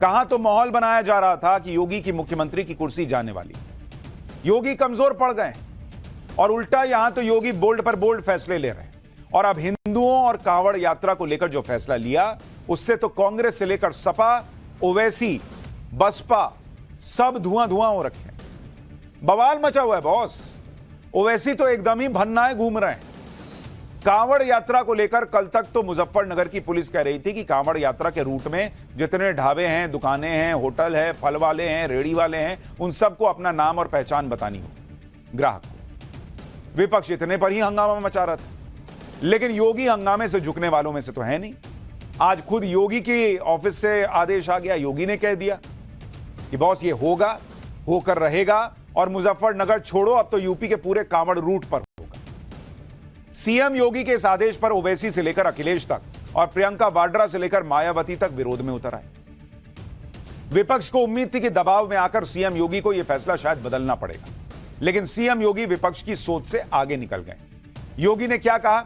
कहां तो माहौल बनाया जा रहा था कि योगी की मुख्यमंत्री की कुर्सी जाने वाली, योगी कमजोर पड़ गए और उल्टा यहां तो योगी बोल्ड पर बोल्ड फैसले ले रहे हैं। और अब हिंदुओं और कांवड़ यात्रा को लेकर जो फैसला लिया, उससे तो कांग्रेस से लेकर सपा, ओवैसी, बसपा सब धुआं धुआं हो रखे हैं। बवाल मचा हुआ है बॉस। ओवैसी तो एकदम ही भन्नाए घूम रहे हैं। कांवड़ यात्रा को लेकर कल तक तो मुजफ्फरनगर की पुलिस कह रही थी कि कांवड़ यात्रा के रूट में जितने ढाबे हैं, दुकानें हैं, होटल है, फल वाले हैं, रेड़ी वाले हैं, उन सबको अपना नाम और पहचान बतानी हो ग्राहक को। विपक्ष इतने पर ही हंगामा मचा रहा था, लेकिन योगी हंगामे से झुकने वालों में से तो है नहीं। आज खुद योगी की ऑफिस से आदेश आ गया, योगी ने कह दिया कि बॉस ये होगा, होकर रहेगा और मुजफ्फरनगर छोड़ो, अब तो यूपी के पूरे कांवड़ रूट पर होगा। सीएम योगी के इस आदेश पर ओवैसी से लेकर अखिलेश तक और प्रियंका वाड्रा से लेकर मायावती तक विरोध में उतर आए। विपक्ष को उम्मीद थी कि दबाव में आकर सीएम योगी को यह फैसला शायद बदलना पड़ेगा, लेकिन सीएम योगी विपक्ष की सोच से आगे निकल गए। योगी ने क्या कहा,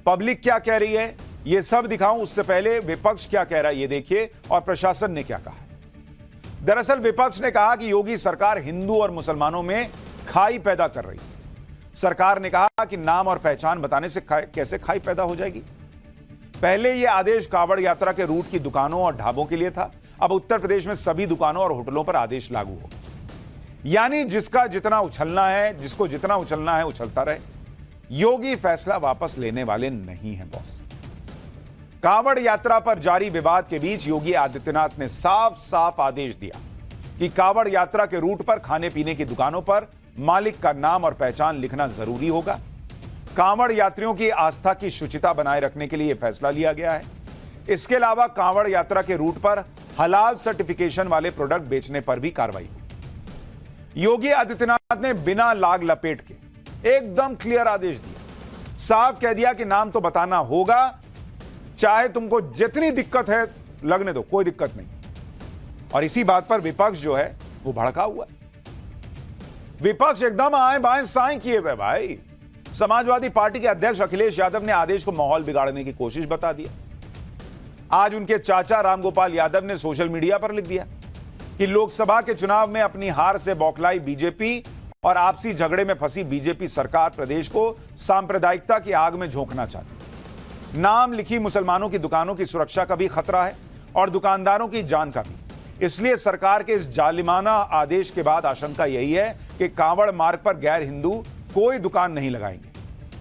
पब्लिक क्या कह रही है, यह सब दिखाऊं उससे पहले विपक्ष क्या कह रहा है ये देखिए, और प्रशासन ने क्या कहा। दरअसल विपक्ष ने कहा कि योगी सरकार हिंदू और मुसलमानों में खाई पैदा कर रही है। सरकार ने कहा कि नाम और पहचान बताने से कैसे खाई पैदा हो जाएगी। पहले यह आदेश कांवड़ यात्रा के रूट की दुकानों और ढाबों के लिए था, अब उत्तर प्रदेश में सभी दुकानों और होटलों पर आदेश लागू होगा। यानी जिसका जितना उछलना है, जिसको जितना उछलना है उछलता रहे। योगी फैसला वापस लेने वाले नहीं है बॉस। कांवड़ यात्रा पर जारी विवाद के बीच योगी आदित्यनाथ ने साफ साफ आदेश दिया कि कांवड़ यात्रा के रूट पर खाने पीने की दुकानों पर मालिक का नाम और पहचान लिखना जरूरी होगा। कांवड़ यात्रियों की आस्था की शुचिता बनाए रखने के लिए यह फैसला लिया गया है। इसके अलावा कांवड़ यात्रा के रूट पर हलाल सर्टिफिकेशन वाले प्रोडक्ट बेचने पर भी कार्रवाई होगी। योगी आदित्यनाथ ने बिना लाग लपेट के एकदम क्लियर आदेश दिया, साफ कह दिया कि नाम तो बताना होगा, चाहे तुमको जितनी दिक्कत है लगने दो, कोई दिक्कत नहीं। और इसी बात पर विपक्ष जो है वो भड़का हुआ है। विपक्ष एकदम आए बाएं साएं किए हुए भाई। समाजवादी पार्टी के अध्यक्ष अखिलेश यादव ने आदेश को माहौल बिगाड़ने की कोशिश बता दिया। आज उनके चाचा रामगोपाल यादव ने सोशल मीडिया पर लिख दिया कि लोकसभा के चुनाव में अपनी हार से बौखलाई बीजेपी और आपसी झगड़े में फंसी बीजेपी सरकार प्रदेश को सांप्रदायिकता की आग में झोंकना चाहती। नाम लिखी मुसलमानों की दुकानों की सुरक्षा का भी खतरा है और दुकानदारों की जान का भी। इसलिए सरकार के इस जालिमाना आदेश के बाद आशंका यही है कि कांवड़ मार्ग पर गैर हिंदू कोई दुकान नहीं लगाएंगे।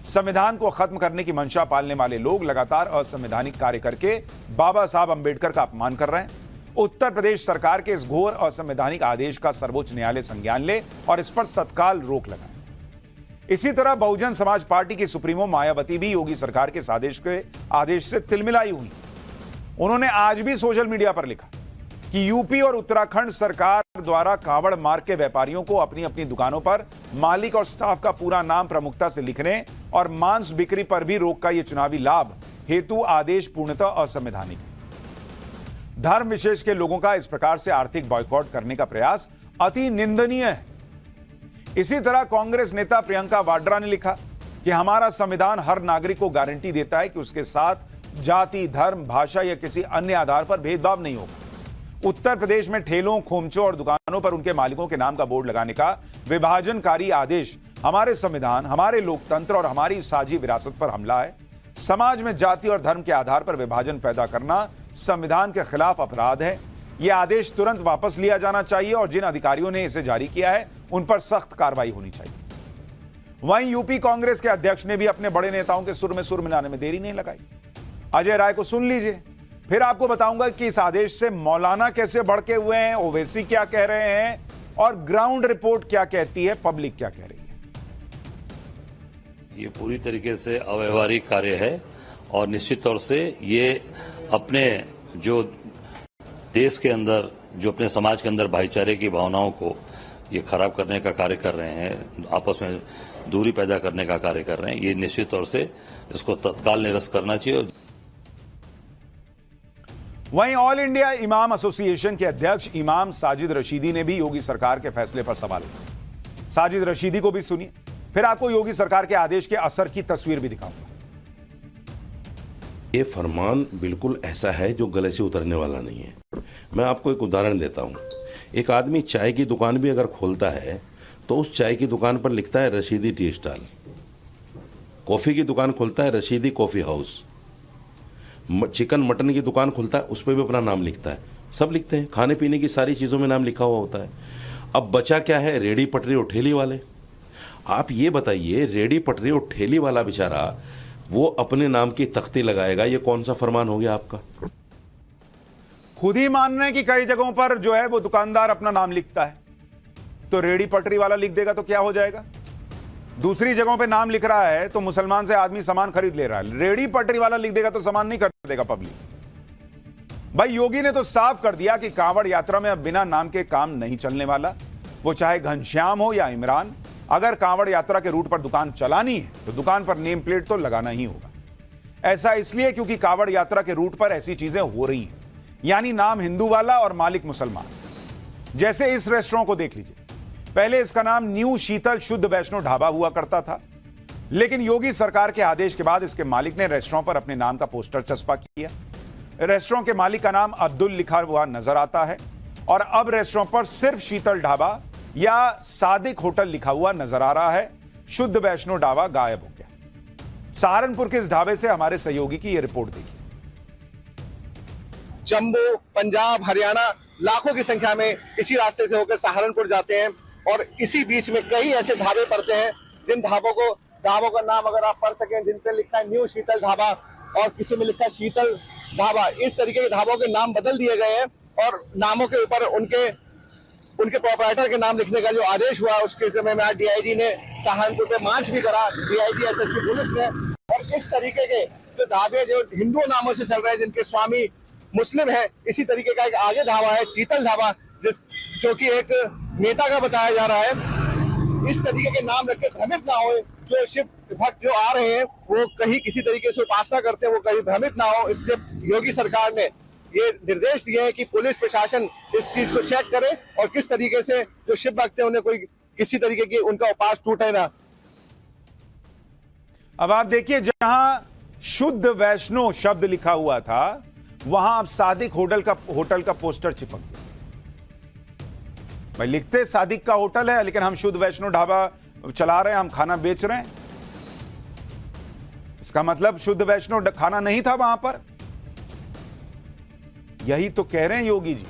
संविधान को खत्म करने की मंशा पालने वाले लोग लगातार असंवैधानिक कार्य करके बाबा साहब अंबेडकर का अपमान कर रहे हैं। उत्तर प्रदेश सरकार के इस घोर असंवैधानिक आदेश का सर्वोच्च न्यायालय संज्ञान ले और इस पर तत्काल रोक लगाए। इसी तरह बहुजन समाज पार्टी की सुप्रीमो मायावती भी योगी सरकार के आदेश से तिलमिलाई हुई। उन्होंने आज भी सोशल मीडिया पर लिखा कि यूपी और उत्तराखंड सरकार द्वारा कांवड़ मार्ग के व्यापारियों को अपनी अपनी दुकानों पर मालिक और स्टाफ का पूरा नाम प्रमुखता से लिखने और मांस बिक्री पर भी रोक का यह चुनावी लाभ हेतु आदेश पूर्णतः असंवैधानिक है। धर्म विशेष के लोगों का इस प्रकार से आर्थिक बॉयकॉट करने का प्रयास अति निंदनीय है। इसी तरह कांग्रेस नेता प्रियंका वाड्रा ने लिखा कि हमारा संविधान हर नागरिक को गारंटी देता है कि उसके साथ जाति, धर्म, भाषा या किसी अन्य आधार पर भेदभाव नहीं होगा। उत्तर प्रदेश में ठेलों, खोमचों और दुकानों पर उनके मालिकों के नाम का बोर्ड लगाने का विभाजनकारी आदेश हमारे संविधान, हमारे लोकतंत्र और हमारी साझी विरासत पर हमला है। समाज में जाति और धर्म के आधार पर विभाजन पैदा करना संविधान के खिलाफ अपराध है। यह आदेश तुरंत वापस लिया जाना चाहिए और जिन अधिकारियों ने इसे जारी किया है उन पर सख्त कार्रवाई होनी चाहिए। वहीं यूपी कांग्रेस के अध्यक्ष ने भी अपने बड़े नेताओं के सुर मिलाने में देरी नहीं लगाई। अजय राय को सुन लीजिए, फिर आपको बताऊंगा कि इस आदेश से मौलाना कैसे भड़के हुए हैं, ओवैसी क्या कह रहे हैं और ग्राउंड रिपोर्ट क्या कहती है, पब्लिक क्या कह रही है। ये पूरी तरीके से अव्यवहारिक कार्य है और निश्चित तौर से ये अपने जो देश के अंदर, जो अपने समाज के अंदर भाईचारे की भावनाओं को ये खराब करने का कार्य कर रहे हैं, आपस में दूरी पैदा करने का कार्य कर रहे हैं। ये निश्चित तौर से इसको तत्काल निरस्त करना चाहिए। वहीं ऑल इंडिया इमाम एसोसिएशन के अध्यक्ष इमाम साजिद रशीदी ने भी योगी सरकार के फैसले पर सवाल उठाए। साजिद रशीदी को भी सुनिए, फिर आपको योगी सरकार के आदेश के असर की तस्वीर भी दिखाऊंगा। ये फरमान बिल्कुल ऐसा है जो गले से उतरने वाला नहीं है। मैं आपको एक उदाहरण देता हूँ। एक आदमी चाय की दुकान भी अगर खोलता है तो उस चाय की दुकान पर लिखता है रशीदी टी स्टॉल। कॉफ़ी की दुकान खोलता है Rashidi coffee house. Chicken mutton की दुकान खोलता है उस पर भी अपना नाम लिखता है। सब लिखते हैं, खाने पीने की सारी चीज़ों में नाम लिखा हुआ होता है। अब बचा क्या है? रेडी पटरी और ठेली वाले। आप ये बताइए, रेडी पटरी और ठेली वाला बेचारा वो अपने नाम की तख्ती लगाएगा, ये कौन सा फरमान हो गया आपका? खुद ही मान रहे हैं कि कई जगहों पर जो है वो दुकानदार अपना नाम लिखता है, तो रेडी पटरी वाला लिख देगा तो क्या हो जाएगा? दूसरी जगहों पे नाम लिख रहा है तो मुसलमान से आदमी सामान खरीद ले रहा है, रेडी पटरी वाला लिख देगा तो सामान नहीं खरीद देगा पब्लिक। भाई योगी ने तो साफ कर दिया कि कांवड़ यात्रा में अब बिना नाम के काम नहीं चलने वाला। वो चाहे घनश्याम हो या इमरान, अगर कांवड़ यात्रा के रूट पर दुकान चलानी है तो दुकान पर नेम प्लेट तो लगाना ही होगा। ऐसा इसलिए क्योंकि कांवड़ यात्रा के रूट पर ऐसी चीजें हो रही हैं, यानी नाम हिंदू वाला और मालिक मुसलमान। जैसे इस रेस्टोरेंट को देख लीजिए, पहले इसका नाम न्यू शीतल शुद्ध वैष्णो ढाबा हुआ करता था, लेकिन योगी सरकार के आदेश के बाद इसके मालिक ने रेस्टोरेंट पर अपने नाम का पोस्टर चस्पा किया। रेस्टोरेंट के मालिक का नाम अब्दुल लिखा हुआ नजर आता है और अब रेस्टोरेंट पर सिर्फ शीतल ढाबा या सादिक होटल लिखा हुआ नजर आ रहा है। शुद्ध वैष्णो ढाबा गायब हो गया। सहारनपुर के इस ढाबे से हमारे सहयोगी की यह रिपोर्ट देखिए। जम्मू, पंजाब, हरियाणा लाखों की संख्या में इसी रास्ते से होकर सहारनपुर जाते हैं और इसी बीच में कई ऐसे ढाबे पड़ते हैं जिन ढाबों का नाम अगर आप पढ़ सकें, जिन पे लिखा है न्यू शीतल ढाबा और किसी में लिखा है शीतल ढाबा। इस तरीके के ढाबों के नाम बदल दिए गए हैं और नामों के ऊपर उनके प्रोपराइटर के नाम लिखने का जो आदेश हुआ उसके समय में डीआईजी ने सहारनपुर पे मार्च भी करा, डीआईजी एसएसपी पुलिस ने। और इस तरीके के जो ढाबे जो हिंदू नामों से चल रहे हैं, जिनके स्वामी मुस्लिम है, इसी तरीके का एक आगे ढाबा है चीतल ढाबा, जो कि एक नेता का बताया जा रहा है। इस तरीके के नाम रख के भ्रमित ना हो, जो शिव भक्त जो आ रहे हैं वो कहीं किसी तरीके से उपासना करते हैं, वो कहीं भ्रमित ना हो। इसलिए योगी सरकार ने ये निर्देश दिए हैं कि पुलिस प्रशासन इस चीज को चेक करे और किस तरीके से जो शिव भक्त है उन्हें कोई किसी तरीके की उनका उपास टूटे ना। अब आप देखिए, जहां शुद्ध वैष्णो शब्द लिखा हुआ था वहां अब सादिक होटल का पोस्टर चिपक गया। भाई लिखते सादिक का होटल है, लेकिन हम शुद्ध वैष्णो ढाबा चला रहे हैं, हम खाना बेच रहे हैं। इसका मतलब शुद्ध वैष्णो खाना नहीं था वहां पर। यही तो कह रहे हैं योगी जी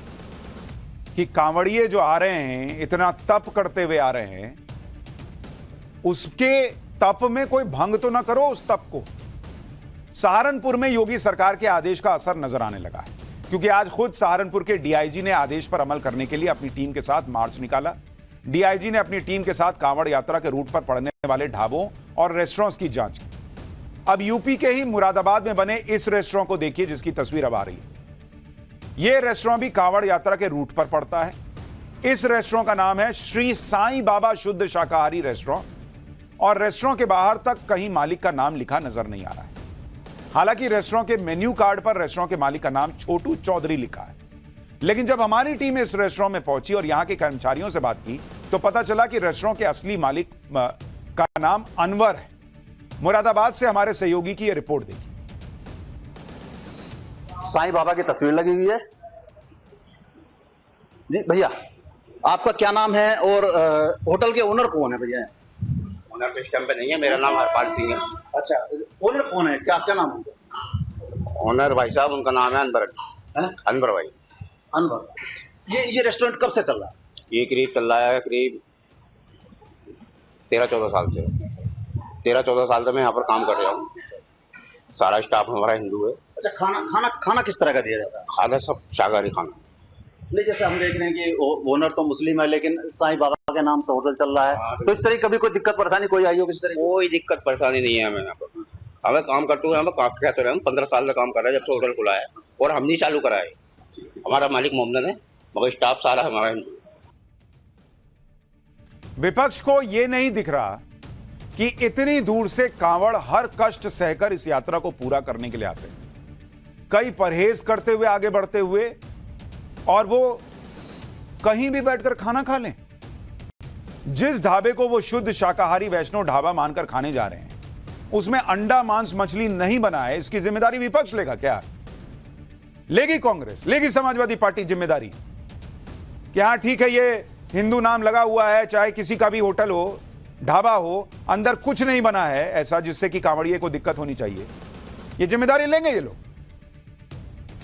कि कांवड़िए जो आ रहे हैं, इतना तप करते हुए आ रहे हैं, उसके तप में कोई भंग तो ना करो उस तप को। सहारनपुर में योगी सरकार के आदेश का असर नजर आने लगा है, क्योंकि आज खुद सहारनपुर के डीआईजी ने आदेश पर अमल करने के लिए अपनी टीम के साथ मार्च निकाला। डीआईजी ने अपनी टीम के साथ कांवड़ यात्रा के रूट पर पड़ने वाले ढाबों और रेस्टोरेंट्स की जांच की। अब यूपी के ही मुरादाबाद में बने इस रेस्टोरेंट को देखिए, जिसकी तस्वीर अब आ रही है। यह रेस्टोरेंट भी कांवड़ यात्रा के रूट पर पड़ता है। इस रेस्टोरेंट का नाम है श्री साईं बाबा शुद्ध शाकाहारी रेस्टोरेंट और रेस्टोरेंट के बाहर तक कहीं मालिक का नाम लिखा नजर नहीं आ रहा है। हालांकि रेस्टोरेंट के मेन्यू कार्ड पर रेस्टोरेंट के मालिक का नाम छोटू चौधरी लिखा है, लेकिन जब हमारी टीम इस रेस्टोरेंट में पहुंची और यहां के कर्मचारियों से बात की तो पता चला कि रेस्टोरेंट के असली मालिक का नाम अनवर है। मुरादाबाद से हमारे सहयोगी की यह रिपोर्ट देखिए। साईं बाबा की तस्वीर लगी हुई है। जी भैया, आपका क्या नाम है और होटल के ओनर कौन है भैया? ओनर तो इस टाइम पे नहीं है, मेरा नाम हरपाल सिंह है। अच्छा, ओनर कौन है? क्या नाम है ओनर भाई साहब, उनका नाम है अनवर। अनवर भाई, अनवर। ये रेस्टोरेंट कब से चल रहा है? ये करीब चल रहा है करीब 13-14 साल से। 13-14 साल से मैं यहाँ पर काम कर रहा हूँ। सारा स्टाफ हमारा हिंदू है। अच्छा, खाना किस तरह का दिया जाता है? खाना सब शाकाहारी खाना। नहीं, जैसे हम देख रहे हैं कि ओनर तो मुस्लिम है, लेकिन साईं बाबा के नाम से होटल चल रहा है, तो इस तरह कभी कोई दिक्कत परेशानी कोई आई हो? किस तरह कोई दिक्कत परेशानी नहीं है हमें यहाँ पर। हमें काम करते हुए हमें कहते रहे, हम 15 साल से काम कर रहे हैं जब से होटल खुला है, और हम नहीं चालू करा है। हमारा मालिक मोहम्मद है, मगर स्टाफ सारा हमारा हिंदू। विपक्ष को यह नहीं दिख रहा कि इतनी दूर से कांवड़ हर कष्ट सहकर इस यात्रा को पूरा करने के लिए आते हैं, कई परहेज करते हुए आगे बढ़ते हुए, और वो कहीं भी बैठकर खाना खा लें। जिस ढाबे को वो शुद्ध शाकाहारी वैष्णव ढाबा मानकर खाने जा रहे हैं, उसमें अंडा मांस मछली नहीं बना है, इसकी जिम्मेदारी विपक्ष लेगा क्या? लेगी कांग्रेस, लेगी समाजवादी पार्टी जिम्मेदारी कि हां ठीक है, ये हिंदू नाम लगा हुआ है, चाहे किसी का भी होटल हो, ढाबा हो, अंदर कुछ नहीं बना है ऐसा जिससे कि कांवड़िए को दिक्कत होनी चाहिए। ये जिम्मेदारी लेंगे ये लोग।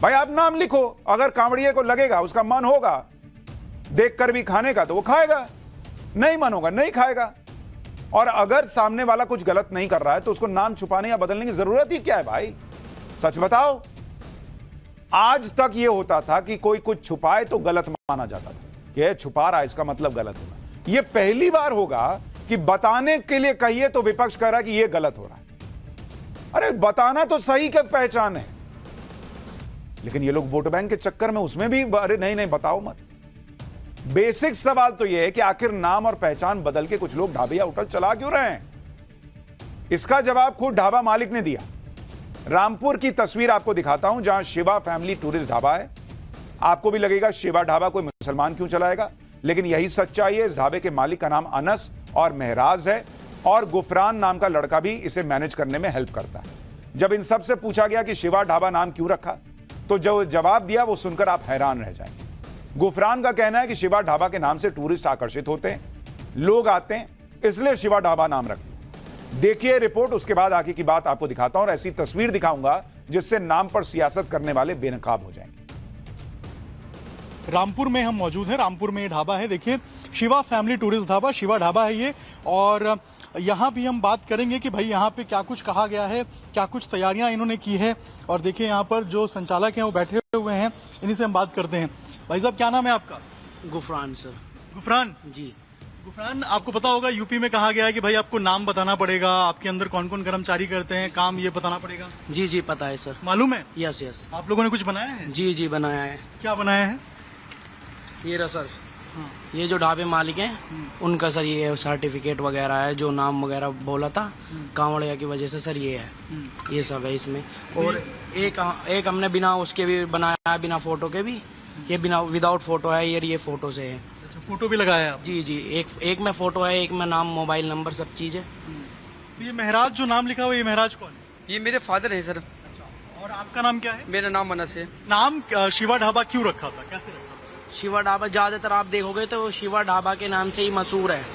भाई आप नाम लिखो, अगर कांवड़िए को लगेगा, उसका मन होगा देखकर भी खाने का तो वो खाएगा, नहीं मन होगा नहीं खाएगा। और अगर सामने वाला कुछ गलत नहीं कर रहा है तो उसको नाम छुपाने या बदलने की जरूरत ही क्या है भाई? सच बताओ, आज तक ये होता था कि कोई कुछ छुपाए तो गलत माना जाता था कि ये छुपा रहा है, इसका मतलब गलत होगा। ये पहली बार होगा कि बताने के लिए कहिए तो विपक्ष कह रहा है कि ये गलत हो रहा है। अरे बताना तो सही का पहचान है, लेकिन ये लोग वोट बैंक के चक्कर में उसमें भी अरे नहीं बताओ मत। बेसिक सवाल तो यह है कि आखिर नाम और पहचान बदल के कुछ लोग ढाबे या होटल चला क्यों रहे हैं? इसका जवाब खुद ढाबा मालिक ने दिया। रामपुर की तस्वीर आपको दिखाता हूं, जहां शिवा फैमिली टूरिस्ट ढाबा है। आपको भी लगेगा शिवा ढाबा कोई मुसलमान क्यों चलाएगा, लेकिन यही सच्चाई है। इस ढाबे के मालिक का नाम अनस और महराज है, और गुफरान नाम का लड़का भी इसे मैनेज करने में हेल्प करता है। जब इन सब से पूछा गया कि शिवा ढाबा नाम क्यों रखा, तो जो जवाब दिया वो सुनकर आप हैरान रह जाएंगे। गुफरान का कहना है कि शिवा ढाबा के नाम से टूरिस्ट आकर्षित होते हैं, लोग आते हैं, इसलिए शिवा ढाबा नाम रख लिया। देखिए रिपोर्ट, उसके बाद आगे की बात आपको दिखाता हूं और ऐसी तस्वीर दिखाऊंगा जिससे नाम पर सियासत करने वाले बेनकाब हो जाएंगे। रामपुर में हम मौजूद हैं। रामपुर में ये ढाबा है, देखिए शिवा फैमिली टूरिस्ट ढाबा, शिवा ढाबा है ये। और यहाँ भी हम बात करेंगे कि भाई यहाँ पे क्या कुछ कहा गया है, क्या कुछ तैयारियां इन्होंने की है। और देखिए यहाँ पर जो संचालक हैं वो बैठे हुए हैं, इन्हीं से हम बात करते हैं। भाई साहब क्या नाम है आपका? गुफरान सर। गुफरान जी। गुफरान, आपको पता होगा यूपी में कहा गया है कि भाई आपको नाम बताना पड़ेगा, आपके अंदर कौन कौन कर्मचारी करते हैं काम, ये बताना पड़ेगा। जी जी पता है सर। मालूम है? Yes yes. आप लोगों ने कुछ बनाया है? जी जी बनाया है। क्या बनाया है? ये रहा सर, ये जो ढाबे मालिक हैं उनका सर ये सर्टिफिकेट वगैरह है, जो नाम वगैरह बोला था कांवड़िया की वजह से सर ये है, ये सब है इसमें। और एक हमने बिना उसके भी बनाया है, बिना फोटो के भी। ये बिना विदाउट फोटो है, ये फोटो से है। अच्छा, फोटो भी लगाया है आप? जी जी, एक में फोटो है, एक में नाम, मोबाइल नंबर, सब चीज है। ये महराज जो नाम लिखा हुआ, ये महराज कौन है? ये मेरे फादर है सर। और आपका नाम क्या है? मेरा नाम अनस है। नाम शिवा ढाबा क्यों रखा था, कैसे रखा था? शिवा ढाबा ज्यादातर आप देखोगे तो शिवा ढाबा के नाम से ही मशहूर है।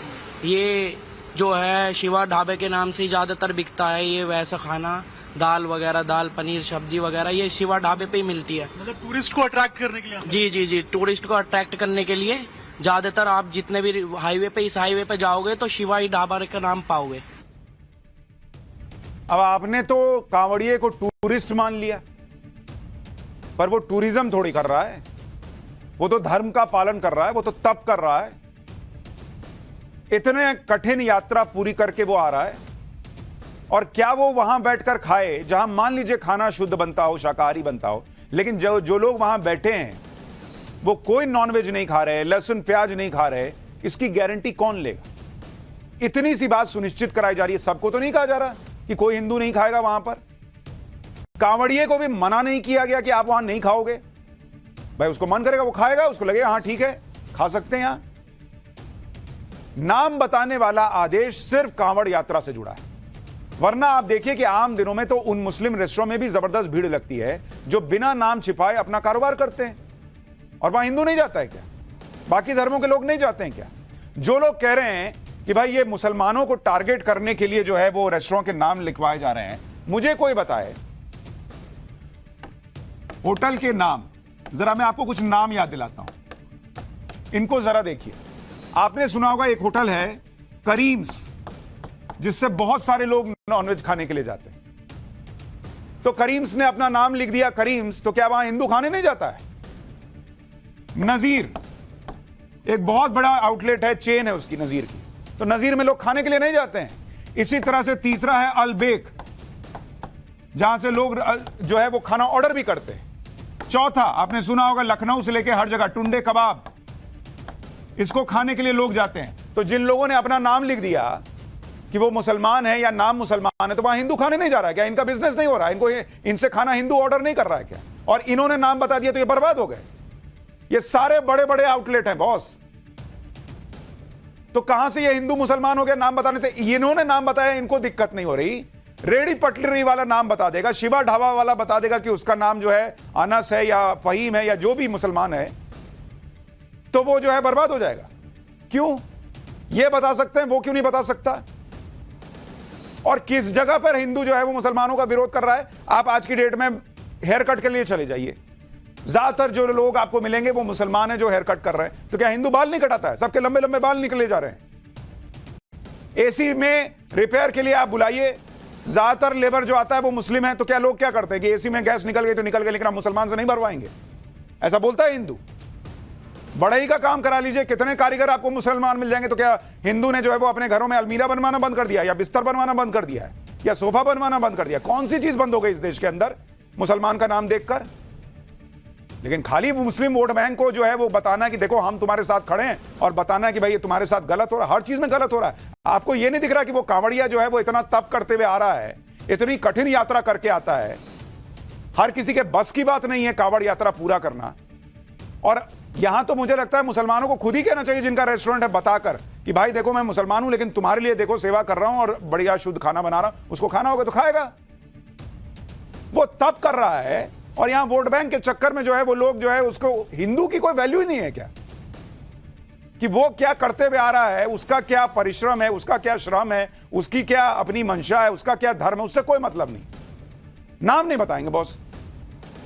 ये जो है शिवा ढाबे के नाम से ही ज्यादातर बिकता है। ये वैसा खाना, दाल वगैरह, दाल पनीर सब्जी वगैरह, ये शिवा ढाबे पे ही मिलती है। मतलब टूरिस्ट को अट्रैक्ट करने के लिए? जी जी जी, टूरिस्ट को अट्रैक्ट करने के लिए ज्यादातर आप जितने भी हाईवे पे, इस हाईवे पे जाओगे तो शिवा ही ढाबा का नाम पाओगे। अब आपने तो कांवड़िए को टूरिस्ट मान लिया, पर वो टूरिज्म थोड़ी कर रहा है, वो तो धर्म का पालन कर रहा है, वो तो तप कर रहा है। इतने कठिन यात्रा पूरी करके वो आ रहा है, और क्या वो वहां बैठकर खाए जहां मान लीजिए खाना शुद्ध बनता हो, शाकाहारी बनता हो, लेकिन जो लोग वहां बैठे हैं वो कोई नॉनवेज नहीं खा रहे, लहसुन प्याज नहीं खा रहे, इसकी गारंटी कौन लेगा? इतनी सी बात सुनिश्चित कराई जा रही है। सबको तो नहीं कहा जा रहा कि कोई हिंदू नहीं खाएगा वहां पर। कांवड़िए को भी मना नहीं किया गया कि आप वहां नहीं खाओगे। भाई उसको मन करेगा वो खाएगा, उसको लगेगा हाँ ठीक है खा सकते हैं। यहां नाम बताने वाला आदेश सिर्फ कांवड़ यात्रा से जुड़ा है, वरना आप देखिए कि आम दिनों में तो उन मुस्लिम रेस्टोरेंट में भी जबरदस्त भीड़ लगती है जो बिना नाम छिपाए अपना कारोबार करते हैं। और वहां हिंदू नहीं जाता है क्या? बाकी धर्मों के लोग नहीं जाते हैं क्या? जो लोग कह रहे हैं कि भाई ये मुसलमानों को टारगेट करने के लिए जो है वो रेस्टोरेंट के नाम लिखवाए जा रहे हैं, मुझे कोई बताए होटल के नाम। जरा मैं आपको कुछ नाम याद दिलाता हूं, इनको जरा देखिए। आपने सुना होगा एक होटल है करीम्स, जिससे बहुत सारे लोग नॉनवेज खाने के लिए जाते हैं। तो करीम्स ने अपना नाम लिख दिया करीम्स, तो क्या वहां हिंदू खाने नहीं जाता है? नजीर एक बहुत बड़ा आउटलेट है, चेन है उसकी, नजीर की, तो नजीर में लोग खाने के लिए नहीं जाते हैं। इसी तरह से तीसरा है अलबेक, जहां से लोग जो है वो खाना ऑर्डर भी करते हैं। चौथा आपने सुना होगा लखनऊ से लेकर हर जगह टुंडे कबाब, इसको खाने के लिए लोग जाते हैं। तो जिन लोगों ने अपना नाम लिख दिया कि वो मुसलमान है या नाम मुसलमान है, तो वहां हिंदू खाने नहीं जा रहा है क्या? इनका बिजनेस नहीं हो रहा है? इनको इनसे खाना हिंदू ऑर्डर नहीं कर रहा है क्या? और इन्होंने नाम बता दिया तो ये बर्बाद हो गए। ये सारे बड़े बड़े आउटलेट हैं बॉस, तो कहां से ये हिंदू मुसलमान हो गया नाम बताने से? इन्होंने नाम बताया, इनको दिक्कत नहीं हो रही, रेडी पटरी वाला नाम बता देगा, शिवा ढाबा वाला बता देगा कि उसका नाम जो है अनस है या फहीम है या जो भी मुसलमान है, तो वो जो है बर्बाद हो जाएगा। क्यों? ये बता सकते हैं, वो क्यों नहीं बता सकता? और किस जगह पर हिंदू जो है वो मुसलमानों का विरोध कर रहा है? आप आज की डेट में हेयर कट के लिए चले जाइए, ज्यादातर जो लोग आपको मिलेंगे वो मुसलमान हैं जो हेयर कट कर रहे हैं। तो क्या हिंदू बाल नहीं कटाता है? सबके लंबे लंबे बाल निकले जा रहे हैं। एसी में रिपेयर के लिए आप बुलाइए, ज्यादातर लेबर जो आता है वो मुस्लिम है। तो क्या लोग क्या करते हैं कि एसी में गैस निकल गई तो निकल गई, लेकिन आप मुसलमान से नहीं भरवाएंगे? ऐसा बोलता है हिंदू। बढ़ई का काम करा लीजिए, कितने कारीगर आपको मुसलमान मिल जाएंगे। तो क्या हिंदू ने जो है वो अपने घरों में अलमीरा बनवाना बंद कर दिया, या बिस्तर बनवाना बंद कर दिया है, या सोफा बनवाना बंद कर दिया? कौन सी चीज बंद हो गई इस देश के अंदर मुसलमान का नाम देखकर? लेकिन खाली वो मुस्लिम वोट बैंक को जो है वो बताना कि देखो हम तुम्हारे साथ खड़े हैं, और बताना कि भाई ये तुम्हारे साथ गलत हो रहा है, हर चीज में गलत हो रहा है। आपको ये नहीं दिख रहा कि वो कांवड़िया जो है वो इतना तप करते हुए आ रहा है, इतनी कठिन यात्रा करके आता है, हर किसी के बस की बात नहीं है कांवड़ यात्रा पूरा करना। और यहां तो मुझे लगता है मुसलमानों को खुद ही कहना चाहिए, जिनका रेस्टोरेंट है, बताकर कि भाई देखो मैं मुसलमान हूं लेकिन तुम्हारे लिए देखो सेवा कर रहा हूं और बढ़िया शुद्ध खाना बना रहा हूं। उसको खाना होगा तो खाएगा। वो तप कर रहा है, और यहां वोट बैंक के चक्कर में जो है वो लोग जो है उसको, हिंदू की कोई वैल्यू ही नहीं है क्या? कि वो क्या करते हुए आ रहा है, उसका क्या परिश्रम है, उसका क्या श्रम है, उसकी क्या अपनी मंशा है, उसका क्या धर्म है, उससे कोई मतलब नहीं। नाम नहीं बताएंगे बॉस,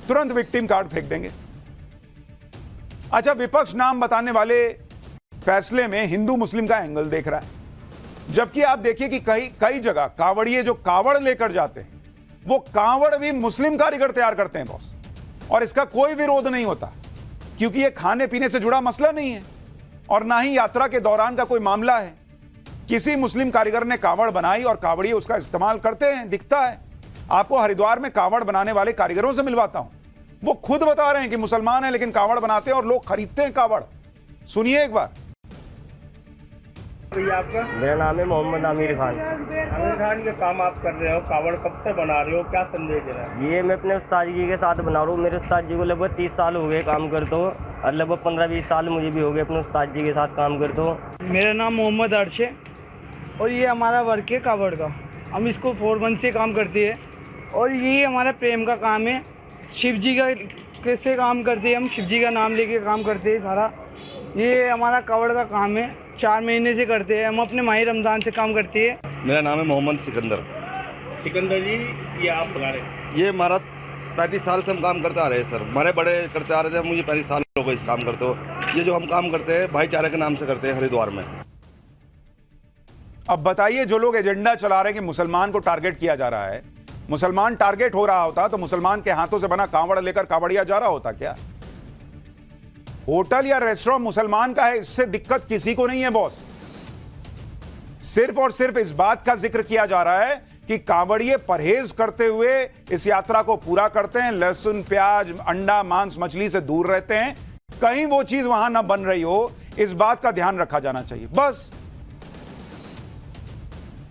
तुरंत विक्टिम कार्ड फेंक देंगे। अच्छा, विपक्ष नाम बताने वाले फैसले में हिंदू मुस्लिम का एंगल देख रहा है, जबकि आप देखिए कि कई जगह कांवड़िए जो कांवड़ लेकर जाते हैं वो कांवड़ भी मुस्लिम कारीगर तैयार करते हैं बॉस, और इसका कोई विरोध नहीं होता, क्योंकि ये खाने पीने से जुड़ा मसला नहीं है और ना ही यात्रा के दौरान का कोई मामला है। किसी मुस्लिम कारीगर ने कांवड़ बनाई और कांवड़िए उसका इस्तेमाल करते हैं, दिखता है। आपको हरिद्वार में कांवड़ बनाने वाले कारीगरों से मिलवाता हूं, वो खुद बता रहे हैं कि मुसलमान हैं लेकिन कांवड़ बनाते हैं और लोग खरीदते हैं कांवड़। सुनिए एक बार। आपका? मेरा नाम है मोहम्मद आमिर खान। आमिर खान, ये काम आप कर रहे हो, कावड़ कब से बना रहे हो, क्या संदेश दे रहा है? ये मैं अपने उस्ताद जी के साथ बना रहा हूँ। मेरे उस्ताद जी को लगभग 30 साल हो गए काम करते हो, और लगभग 15-20 साल मुझे भी हो गए अपने उस्ताद जी के साथ काम करते हो। मेरा नाम मोहम्मद अर्श है और ये हमारा वर्क है कावड़ का। हम इसको 4 मंथ से काम करते हैं और ये हमारा प्रेम का काम है। शिव जी का कैसे काम करते हैं, हम शिव जी का नाम लेके काम करते हैं सारा। ये हमारा कावड़ का काम है, 4 महीने से करते हैं हम, अपने माह रमज़ान से काम करते हैं। मेरा नाम है मोहम्मद सिकंदर। सिकंदर जी, ये आप बना रहे हैं? ये हमारा 35 साल से हम काम करते आ रहे हैं सर, हमारे बड़े करते आ रहे थे, मुझे 35 साल हो गए इस काम करते हो। ये जो हम काम करते हैं भाईचारे के नाम से करते हैं हरिद्वार में। अब बताइए, जो लोग एजेंडा चला रहे हैं कि मुसलमान को टारगेट किया जा रहा है, मुसलमान टारगेट हो रहा होता तो मुसलमान के हाथों से बना कांवड़ लेकर कांवड़िया जा रहा होता क्या? होटल या रेस्टोरेंट मुसलमान का है, इससे दिक्कत किसी को नहीं है बॉस। सिर्फ और सिर्फ इस बात का जिक्र किया जा रहा है कि कांवड़िए परहेज करते हुए इस यात्रा को पूरा करते हैं, लहसुन प्याज अंडा मांस मछली से दूर रहते हैं, कहीं वो चीज वहां ना बन रही हो, इस बात का ध्यान रखा जाना चाहिए बस।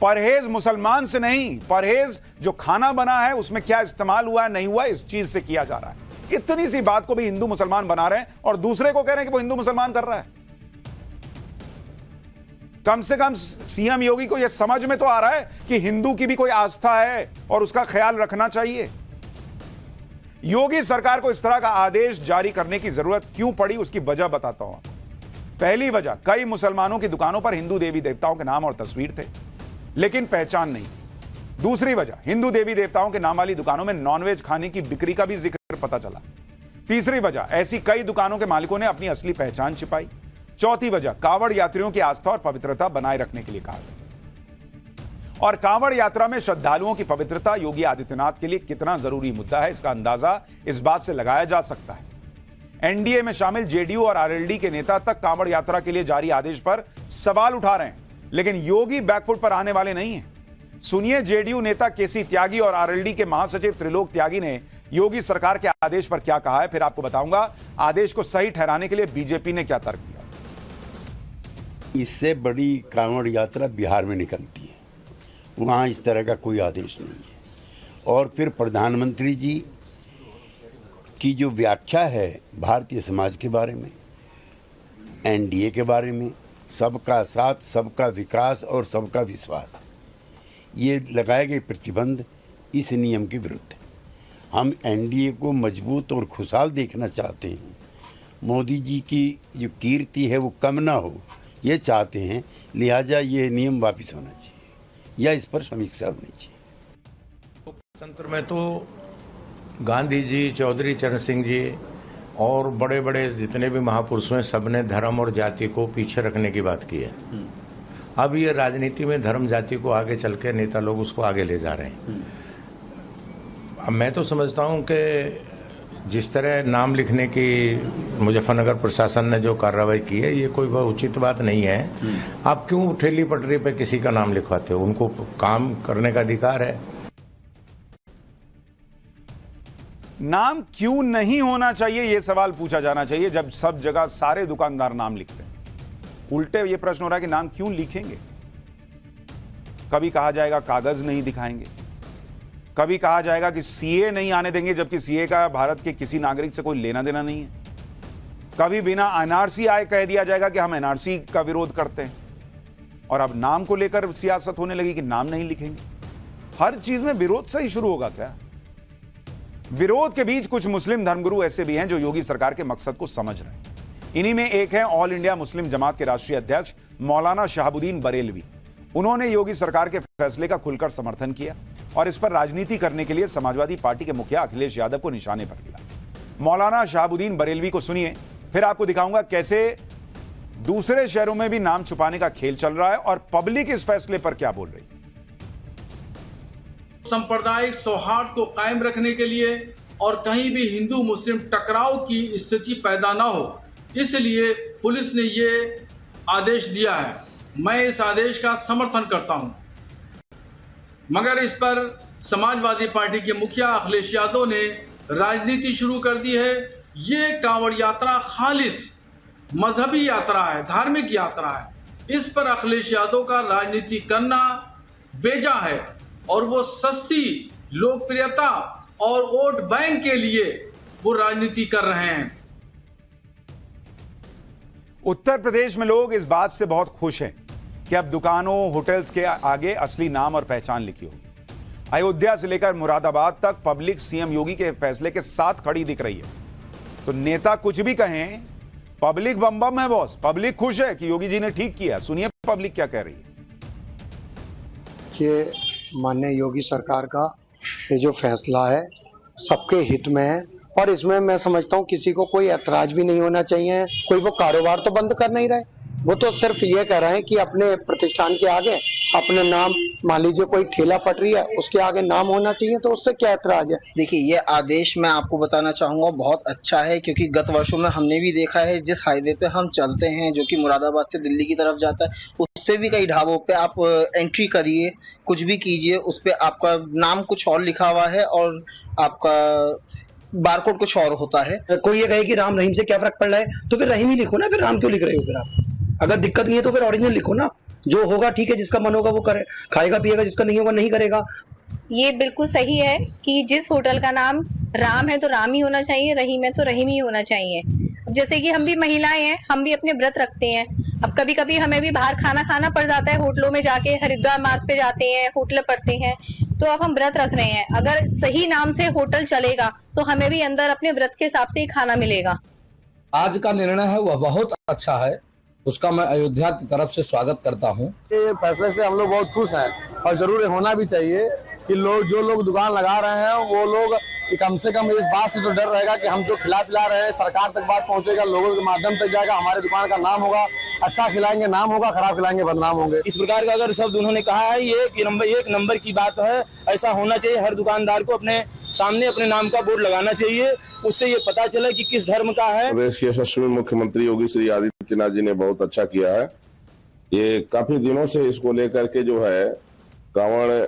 परहेज मुसलमान से नहीं, परहेज जो खाना बना है उसमें क्या इस्तेमाल हुआ है नहीं हुआ, इस चीज से किया जा रहा है। इतनी सी बात को भी हिंदू मुसलमान बना रहे हैं और दूसरे को कह रहे हैं कि वो हिंदू मुसलमान कर रहा है। कम से कम सीएम योगी को यह समझ में तो आ रहा है कि हिंदू की भी कोई आस्था है और उसका ख्याल रखना चाहिए। योगी सरकार को इस तरह का आदेश जारी करने की जरूरत क्यों पड़ी, उसकी वजह बताता हूं। पहली वजह, कई मुसलमानों की दुकानों पर हिंदू देवी देवताओं के नाम और तस्वीर थे लेकिन पहचान नहीं। दूसरी वजह, हिंदू देवी देवताओं के नाम वाली दुकानों में नॉनवेज खाने की बिक्री का भी जिक्र पता चला। तीसरी वजह, ऐसी कई दुकानों के मालिकों ने अपनी असली पहचान छिपाई। चौथी वजह, कांवड़ यात्रियों की आस्था और पवित्रता बनाए रखने के लिए कहा गया। और कांवड़ यात्रा में श्रद्धालुओं की पवित्रता योगी आदित्यनाथ के लिए कितना जरूरी मुद्दा है, इसका अंदाजा इस बात से लगाया जा सकता है। एनडीए में शामिल जेडीयू और आरएलडी के नेता तक कांवड़ यात्रा के लिए जारी आदेश पर सवाल उठा रहे हैं, लेकिन योगी बैकफुट पर आने वाले नहीं हैं। सुनिए जेडीयू नेता केसी त्यागी और आरएलडी के महासचिव त्रिलोक त्यागी ने योगी सरकार के आदेश पर क्या कहा है, फिर आपको बताऊंगा आदेश को सही ठहराने के लिए बीजेपी ने क्या तर्क दिया। इससे बड़ी कांवड़ यात्रा बिहार में निकलती है, वहाँ इस तरह का कोई आदेश नहीं है। और फिर प्रधानमंत्री जी की जो व्याख्या है भारतीय समाज के बारे में, एनडीए के बारे में, सबका साथ सबका विकास और सबका विश्वास, ये लगाए गए प्रतिबंध इस नियम के विरुद्ध है। हम एनडीए को मजबूत और खुशहाल देखना चाहते हैं। मोदी जी की जो कीर्ति है वो कम ना हो, ये चाहते हैं। लिहाजा ये नियम वापस होना चाहिए या इस पर समीक्षा होनी चाहिए। लोकतंत्र में तो गांधी जी, चौधरी चरण सिंह जी और बड़े बड़े जितने भी महापुरुष हैं, सबने धर्म और जाति को पीछे रखने की बात की है। अब ये राजनीति में धर्म जाति को आगे चल के नेता लोग उसको आगे ले जा रहे हैं। अब मैं तो समझता हूं कि जिस तरह नाम लिखने की मुजफ्फरनगर प्रशासन ने जो कार्रवाई की है, ये कोई बहुत उचित बात नहीं है। आप क्यों ठेली पटरी पे किसी का नाम लिखवाते हो? उनको काम करने का अधिकार है। नाम क्यों नहीं होना चाहिए, यह सवाल पूछा जाना चाहिए, जब सब जगह सारे दुकानदार नाम लिखते हैं। उल्टे ये प्रश्न हो रहा है कि नाम क्यों लिखेंगे। कभी कहा जाएगा कागज नहीं दिखाएंगे, कभी कहा जाएगा कि सीए नहीं आने देंगे, जबकि सीए का भारत के किसी नागरिक से कोई लेना देना नहीं है। कभी बिना एनआरसी आए कह दिया जाएगा कि हम एनआरसी का विरोध करते हैं। और अब नाम को लेकर सियासत होने लगी कि नाम नहीं लिखेंगे। हर चीज में विरोध से ही शुरू होगा क्या? विरोध के बीच कुछ मुस्लिम धर्मगुरु ऐसे भी हैं जो योगी सरकार के मकसद को समझ रहे हैं। इन्हीं में एक है ऑल इंडिया मुस्लिम जमात के राष्ट्रीय अध्यक्ष मौलाना शहाबुद्दीन बरेलवी। उन्होंने योगी सरकार के फैसले का खुलकर समर्थन किया और इस पर राजनीति करने के लिए समाजवादी पार्टी के मुखिया अखिलेश यादव को निशाने पर लिया। मौलाना शहाबुद्दीन बरेलवी को सुनिए, फिर आपको दिखाऊंगा कैसे दूसरे शहरों में भी नाम छुपाने का खेल चल रहा है और पब्लिक इस फैसले पर क्या बोल रही है। सांप्रदायिक सौहार्द को कायम रखने के लिए और कहीं भी हिंदू मुस्लिम टकराव की स्थिति पैदा ना हो, इसलिए पुलिस ने ये आदेश दिया है। मैं इस आदेश का समर्थन करता हूं, मगर इस पर समाजवादी पार्टी के मुखिया अखिलेश यादव ने राजनीति शुरू कर दी है। ये कांवड़ यात्रा खालिस मजहबी यात्रा है, धार्मिक यात्रा है। इस पर अखिलेश यादव का राजनीति करना बेजा है और वो सस्ती लोकप्रियता और वोट बैंक के लिए वो राजनीति कर रहे हैं। उत्तर प्रदेश में लोग इस बात से बहुत खुश हैं कि अब दुकानों, होटल्स के आगे असली नाम और पहचान लिखी होगी। अयोध्या से लेकर मुरादाबाद तक पब्लिक सीएम योगी के फैसले के साथ खड़ी दिख रही है। तो नेता कुछ भी कहें, पब्लिक बम बम है बॉस। पब्लिक खुश है कि योगी जी ने ठीक किया। सुनिए पब्लिक क्या कह रही है। ये माननीय योगी सरकार का ये जो फैसला है सबके हित में है और इसमें मैं समझता हूँ किसी को कोई ऐतराज भी नहीं होना चाहिए। कोई वो कारोबार तो बंद कर नहीं रहे, वो तो सिर्फ ये कह रहे हैं कि अपने प्रतिष्ठान के आगे अपने नाम, मान लीजिए कोई ठेला पटरी है उसके आगे नाम होना चाहिए, तो उससे क्या ऐतराज है। देखिए, ये आदेश मैं आपको बताना चाहूंगा बहुत अच्छा है, क्योंकि गत वर्षों में हमने भी देखा है जिस हाईवे पे हम चलते हैं जो कि मुरादाबाद से दिल्ली की तरफ जाता है, उस पे भी कई ढाबों पे आप एंट्री करिए, कुछ भी कीजिए, उस पे आपका नाम कुछ और लिखा हुआ है और आपका बारकोड कुछ और होता है। कोई ये कहे कि राम रहीम से क्या फर्क पड़ रहा है, तो फिर रहीम ही लिखो ना, फिर राम क्यों लिख रहे हो? फिर आप अगर दिक्कत नहीं है तो फिर ओरिजिनल लिखो ना। जो होगा ठीक है, जिसका मन होगा वो करे, खाएगा पिएगा, जिसका नहीं होगा नहीं करेगा। ये बिल्कुल सही है कि जिस होटल का नाम राम है तो राम ही होना चाहिए, रहीम है तो रहीम ही होना चाहिए। जैसे कि हम भी महिलाएं हैं, हम भी अपने व्रत रखते हैं। अब कभी कभी हमें भी बाहर खाना खाना पड़ जाता है, होटलों में जाके हरिद्वार मार्ग पे जाते हैं, होटल पड़ते हैं, तो अब हम व्रत रख रहे हैं। अगर सही नाम से होटल चलेगा तो हमें भी अंदर अपने व्रत के हिसाब से ही खाना मिलेगा। आज का निर्णय है वह बहुत अच्छा है, उसका मैं अयोध्या की तरफ से स्वागत करता हूं। ये फैसले से हम लोग बहुत खुश हैं और जरूर होना भी चाहिए कि जो लोग दुकान लगा रहे हैं वो लोग कम से कम इस बात से तो डर रहेगा कि हम जो खिला पिला रहे हैं सरकार तक बात पहुंचेगा, लोगों के माध्यम तक जाएगा, हमारे दुकान का नाम होगा, अच्छा खिलाएंगे नाम होगा, खराब खिलाएंगे बदनाम होंगे। इस प्रकार का अगर शब्द उन्होंने कहा है, ये एक नंबर की बात है। ऐसा होना चाहिए, हर दुकानदार को अपने सामने अपने नाम का बोर्ड लगाना चाहिए, उससे ये पता चले कि किस धर्म का है। प्रदेश के यशस्वी मुख्यमंत्री योगी श्री आदित्यनाथ जी ने बहुत अच्छा किया है। ये काफी दिनों से इसको लेकर के जो है कांवड़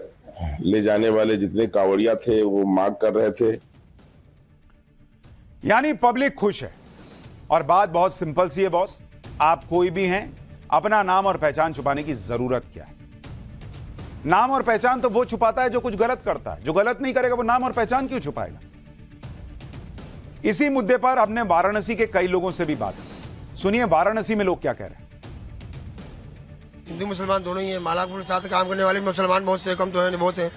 ले जाने वाले जितने कांवड़िया थे वो मांग कर रहे थे। यानी पब्लिक खुश है और बात बहुत सिंपल सी है बॉस। आप कोई भी हैं, अपना नाम और पहचान छुपाने की जरूरत क्या है? नाम और पहचान तो वो छुपाता है जो कुछ गलत करता है। जो गलत नहीं करेगा वो नाम और पहचान क्यों छुपाएगा? इसी मुद्दे पर हमने वाराणसी के कई लोगों से भी बात की। सुनिए वाराणसी में लोग क्या कह रहे हैं। हिंदू मुसलमान दोनों ही है। मालापुर के साथ काम करने वाले मुसलमान बहुत से, कम तो है बहुत है,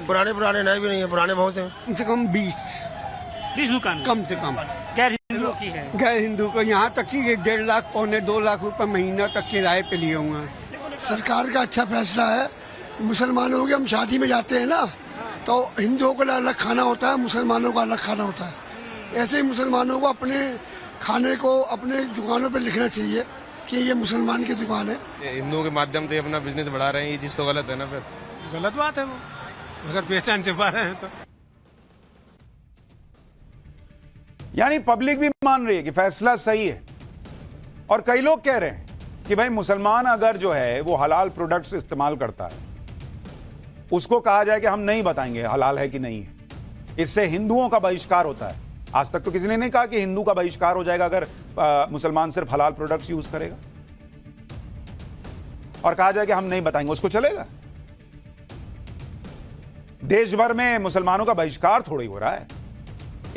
पुराने नए भी नहीं है, पुराने बहुत हैं। कम से कम 20 दुकान कम से कम गैर हिंदुओं की है। गैर हिंदू को यहाँ तक कि 1.5 लाख पौने 2 लाख रुपए महीना तक किराए पे लिए हुए हैं। सरकार का अच्छा फैसला है। मुसलमानों के हम शादी में जाते हैं ना, तो हिंदुओं का अलग खाना होता है, मुसलमानों का अलग खाना होता है। ऐसे ही मुसलमानों को अपने खाने को अपने दुकानों पे लिखना चाहिए कि ये मुसलमान की दुकान है। हिंदुओं के माध्यम से अपना बिजनेस बढ़ा रहे हैं, ये चीज तो गलत है ना। फिर गलत बात है वो, अगर पहचान छुपा रहे हैं तो। यानी पब्लिक भी मान रही है कि फैसला सही है, और कई लोग कह रहे हैं कि भाई मुसलमान अगर जो है वो हलाल प्रोडक्ट्स इस्तेमाल करता है, उसको कहा जाए कि हम नहीं बताएंगे हलाल है कि नहीं है, इससे हिंदुओं का बहिष्कार होता है। आज तक तो किसी ने नहीं कहा कि हिंदू का बहिष्कार हो जाएगा अगर मुसलमान सिर्फ हलाल प्रोडक्ट्स यूज करेगा, और कहा जाए कि हम नहीं बताएंगे, उसको चलेगा। देश भर में मुसलमानों का बहिष्कार थोड़ी हो रहा है।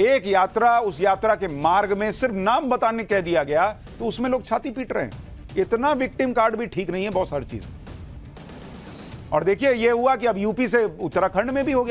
एक यात्रा, उस यात्रा के मार्ग में सिर्फ नाम बताने कह दिया गया तो उसमें लोग छाती पीट रहे हैं। इतना विक्टिम कार्ड भी ठीक नहीं है, बहुत सारी चीज। और देखिए ये हुआ कि अब यूपी से उत्तराखंड में भी हो गया।